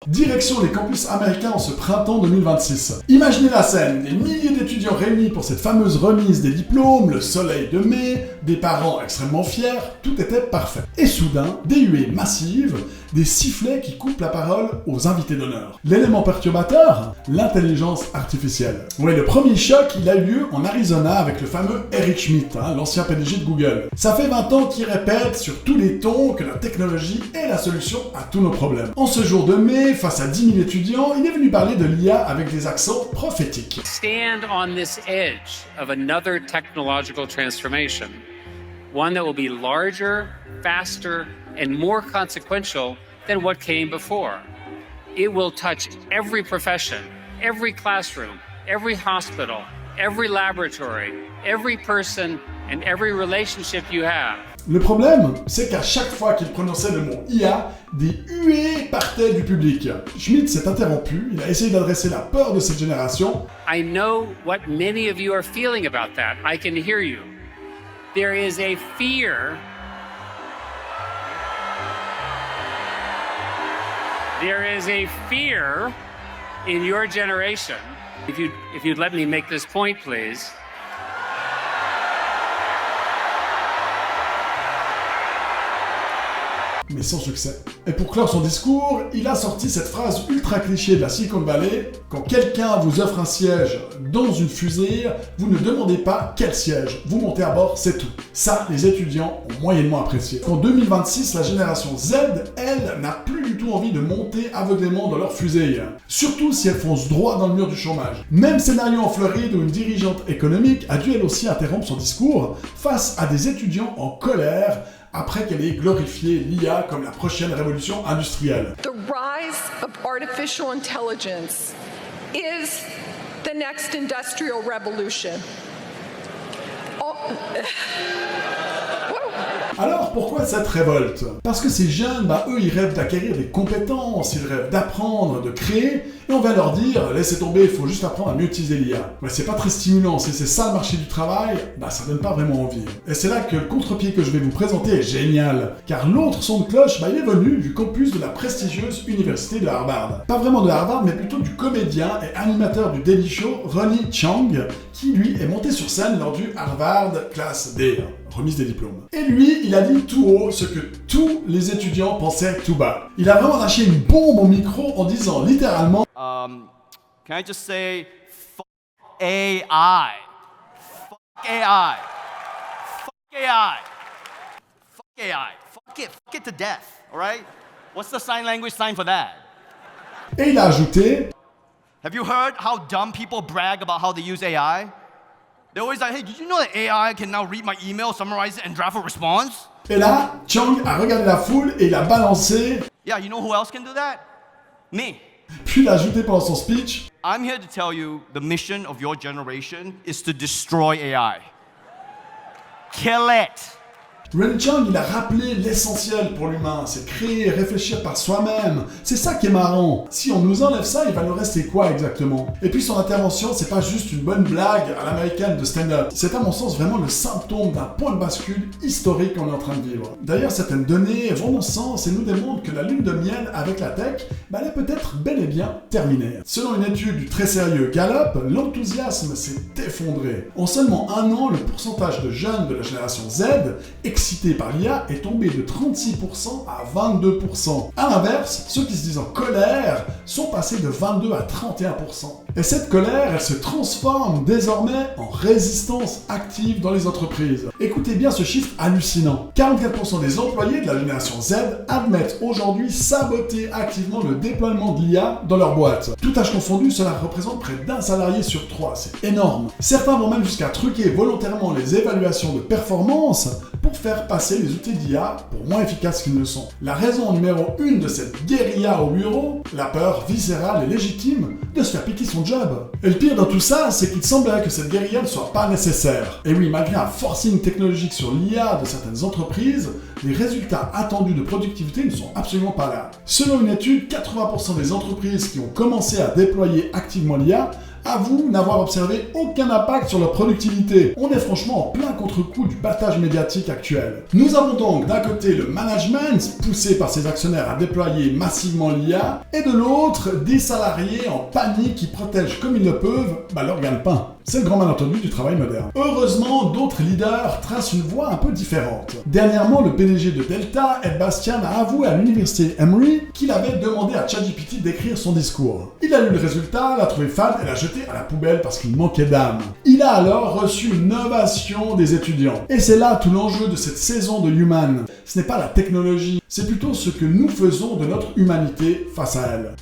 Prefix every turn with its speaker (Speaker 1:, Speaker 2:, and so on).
Speaker 1: Direction les campus américains en ce printemps 2026. Imaginez la scène, des milliers d'étudiants réunis pour cette fameuse remise des diplômes, le soleil de mai, des parents extrêmement fiers, tout était parfait. Et soudain, des huées massives, des sifflets qui coupent la parole aux invités d'honneur. L'élément perturbateur, l'intelligence artificielle. Oui, le premier choc, il a eu lieu en Arizona avec le fameux Eric Schmidt, l'ancien PDG de Google. Ça fait 20 ans qu'il répète sur tous les tons que la technologie est la solution à tous nos problèmes. En ce jour de mai, face à 10 000 étudiants, il est venu parler de l'IA avec des accents prophétiques.
Speaker 2: Stand on this edge of another technological transformation, one that will be larger, faster, and more consequential than what came before. It will touch every profession, every classroom, every hospital, every laboratory, every person, and every relationship you have.
Speaker 1: Le problème, c'est qu'à chaque fois qu'il prononçait le mot IA, des huées partaient du public. Schmidt s'est interrompu, il a essayé d'adresser la peur de cette génération.
Speaker 2: I know what many of you are feeling about that. I can hear you. There is a fear. There is a fear in your generation. If you'd let me make this point, please.
Speaker 1: Mais sans succès. Et pour clore son discours, il a sorti cette phrase ultra cliché de la Silicon Valley. Quand quelqu'un vous offre un siège dans une fusée, vous ne demandez pas quel siège. Vous montez à bord, c'est tout. Ça, les étudiants ont moyennement apprécié. En 2026, la génération Z, elle, n'a plus du tout envie de monter aveuglément dans leur fusée. Surtout si elle fonce droit dans le mur du chômage. Même scénario en Floride où une dirigeante économique a dû elle aussi interrompre son discours face à des étudiants en colère après qu'elle ait glorifié l'IA comme la prochaine révolution industrielle.
Speaker 3: The rise of artificial intelligence is the next industrial revolution.
Speaker 1: Alors pourquoi cette révolte? Parce que ces jeunes, eux ils rêvent d'acquérir des compétences, ils rêvent d'apprendre, de créer, et on va leur dire, laissez tomber, il faut juste apprendre à mieux utiliser l'IA. Mais c'est pas très stimulant, si c'est ça le marché du travail, ça donne pas vraiment envie. Et c'est là que le contre-pied que je vais vous présenter est génial, car l'autre son de cloche, il est venu du campus de la prestigieuse université de Harvard. Pas vraiment de Harvard, mais plutôt du comédien et animateur du Daily Show, Ronny Chieng, qui lui est monté sur scène lors du Harvard Class Day, remise des diplômes. Et lui, il a dit tout haut ce que tous les étudiants pensaient tout bas. Il a vraiment lâché une bombe au micro en disant littéralement
Speaker 4: can I just say, fuck AI. Fuck AI. Fuck AI. Fuck AI. Fuck it to death, alright? What's the sign language sign for that?
Speaker 1: Et il a ajouté
Speaker 4: Have you heard how dumb people brag about how they use AI? They're always like, hey, did you know that AI can now read my email, summarize it, and draft a response?
Speaker 1: Et là, Chieng a regardé la foule et il a balancé.
Speaker 4: Yeah, you know who else can do that? Me.
Speaker 1: Puis il a ajouté pendant son speech.
Speaker 4: I'm here to tell you the mission of your generation is to destroy AI. Kill it.
Speaker 1: Ronny Chieng, il a rappelé l'essentiel pour l'humain, c'est créer et réfléchir par soi-même. C'est ça qui est marrant. Si on nous enlève ça, il va nous rester quoi exactement? Et puis son intervention, c'est pas juste une bonne blague à l'américaine de stand-up. C'est à mon sens vraiment le symptôme d'un point de bascule historique qu'on est en train de vivre. D'ailleurs, certaines données vont dans ce sens et nous démontrent que la lune de miel avec la tech, elle est peut-être bel et bien terminée. Selon une étude du très sérieux Gallup, l'enthousiasme s'est effondré. En seulement un an, le pourcentage de jeunes de la génération Z excités par l'IA est tombé de 36% à 22%. A l'inverse, ceux qui se disent en colère sont passés de 22 à 31%. Et cette colère, elle se transforme désormais en résistance active dans les entreprises. Écoutez bien ce chiffre hallucinant. 44% des employés de la génération Z admettent aujourd'hui saboter activement le déploiement de l'IA dans leur boîte. Tout âge confondu, cela représente près d'un salarié sur 3. C'est énorme. Certains vont même jusqu'à truquer volontairement les évaluations de performance pour faire passer les outils d'IA pour moins efficaces qu'ils ne sont. La raison numéro 1 de cette guérilla au bureau, la peur viscérale et légitime de se faire piquer son job. Et le pire dans tout ça, c'est qu'il semblerait que cette guérilla ne soit pas nécessaire. Et oui, malgré un forcing technologique sur l'IA de certaines entreprises, les résultats attendus de productivité ne sont absolument pas là. Selon une étude, 80% des entreprises qui ont commencé à déployer activement l'IA avouent n'avoir observé aucun impact sur leur productivité. On est franchement en plein contre-coup du battage médiatique actuel. Nous avons donc d'un côté le management, poussé par ses actionnaires à déployer massivement l'IA, et de l'autre, des salariés en panique qui protègent comme ils le peuvent leur gagne-pain. C'est le grand malentendu du travail moderne. Heureusement, d'autres leaders tracent une voie un peu différente. Dernièrement, le PDG de Delta, Ed Bastian, a avoué à l'université Emory qu'il avait demandé à ChatGPT d'écrire son discours. Il a lu le résultat, l'a trouvé fade et l'a jeté à la poubelle parce qu'il manquait d'âme. Il a alors reçu une ovation des étudiants. Et c'est là tout l'enjeu de cette saison de Human. Ce n'est pas la technologie, c'est plutôt ce que nous faisons de notre humanité face à elle.